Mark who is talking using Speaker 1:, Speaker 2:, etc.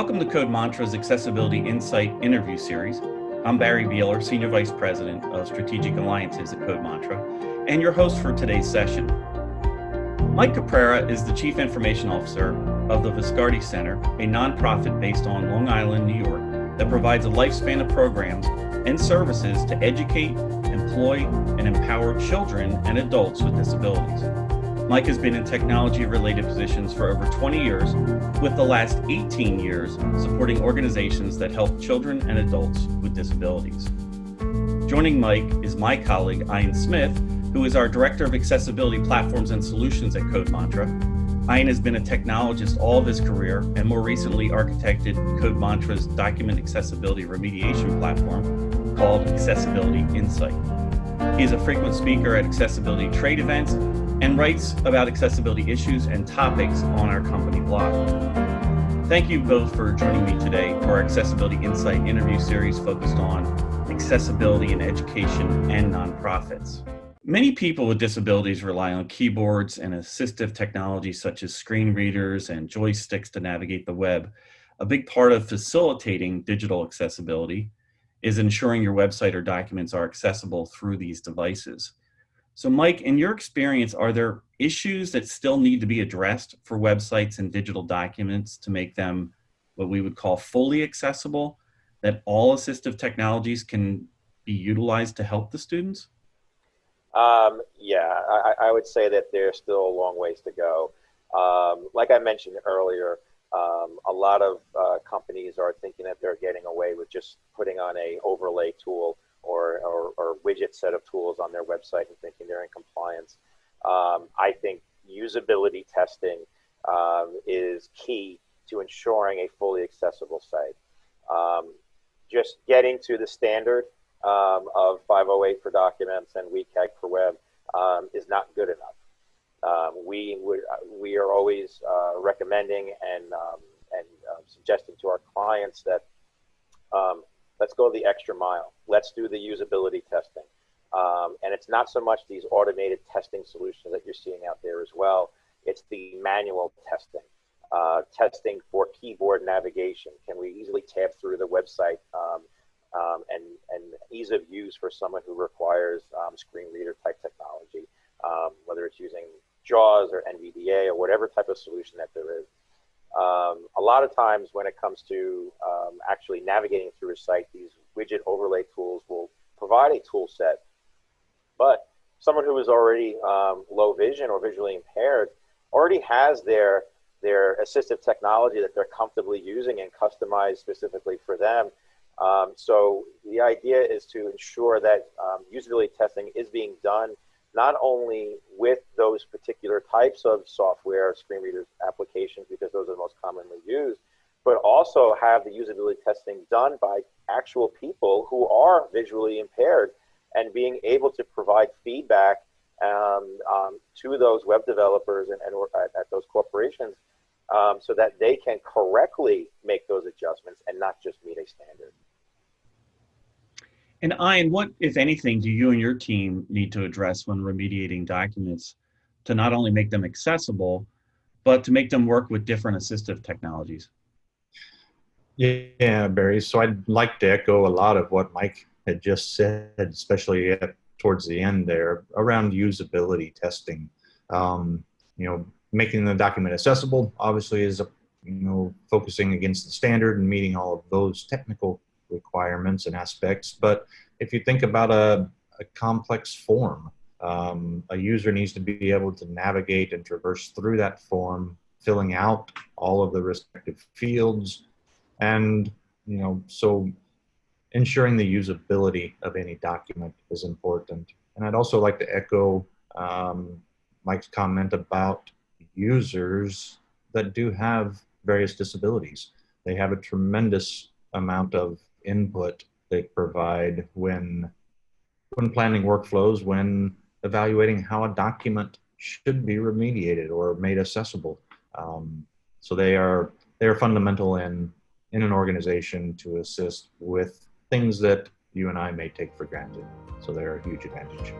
Speaker 1: Welcome to Code Mantra's Accessibility Insight interview series. I'm Barry Bealer, Senior Vice President of Strategic Alliances at Code Mantra, and your host for today's session. Mike Caprara is the Chief Information Officer of the Viscardi Center, a nonprofit based on Long Island, New York, that provides a lifespan of programs and services to educate, employ, and empower children and adults with disabilities. Mike has been in technology-related positions for over 20 years, with the last 18 years supporting organizations that help children and adults with disabilities. Joining Mike is my colleague, Ian Smith, who is our Director of Accessibility Platforms and Solutions at Code Mantra. Ian has been a technologist all of his career and more recently architected Code Mantra's document accessibility remediation platform called Accessibility Insight. He is a frequent speaker at accessibility trade events and writes about accessibility issues and topics on our company blog. Thank you both for joining me today for our Accessibility Insight interview series focused on accessibility in education and nonprofits. Many people with disabilities rely on keyboards and assistive technology such as screen readers and joysticks to navigate the web. A big part of facilitating digital accessibility is ensuring your website or documents are accessible through these devices. So Mike, in your experience, are there issues that still need to be addressed for websites and digital documents to make them what we would call fully accessible, that all assistive technologies can be utilized to help the students?
Speaker 2: Yeah, I would say that there's still a long ways to go. Like I mentioned earlier, a lot of companies are thinking that they're getting away with just putting on a overlay tool or widget set of tools on their website and thinking they're in compliance. I think usability testing is key to ensuring a fully accessible site. Just getting to the standard of 508 for documents and WCAG for web is not good enough. We are always recommending and suggesting to our clients that let's go the extra mile. Let's do the usability testing. And it's not so much these automated testing solutions that you're seeing out there as well. It's the manual testing. Testing for keyboard navigation. Can we easily tab through the website and ease of use for someone who requires screen reader type technology, whether it's using JAWS or NVDA or whatever type of solution that there is. A lot of times when it comes to actually navigating through a site, these widget overlay tools will provide a tool set, but someone who is already low vision or visually impaired already has their assistive technology that they're comfortably using and customized specifically for them. So the idea is to ensure that usability testing is being done not only with those particular types of software, screen readers, applications, because those are the most commonly used, but also have the usability testing done by actual people who are visually impaired and being able to provide feedback to those web developers and at those corporations so that they can correctly make those adjustments and not just meet a standard.
Speaker 1: And Ian, what, if anything, do you and your team need to address when remediating documents to not only make them accessible, but to make them work with different assistive technologies?
Speaker 3: Yeah, Barry. So I'd like to echo a lot of what Mike had just said, especially towards the end there around usability testing. Making the document accessible obviously is focusing against the standard and meeting all of those technical requirements and aspects. But if you think about a complex form, a user needs to be able to navigate and traverse through that form, filling out all of the respective fields, and so ensuring the usability of any document is important. And I'd also like to echo Mike's comment about users that do have various disabilities. They have a tremendous amount of input they provide when planning workflows, when evaluating how a document should be remediated or made accessible. So they are fundamental in an organization to assist with things that you and I may take for granted. So they're a huge advantage.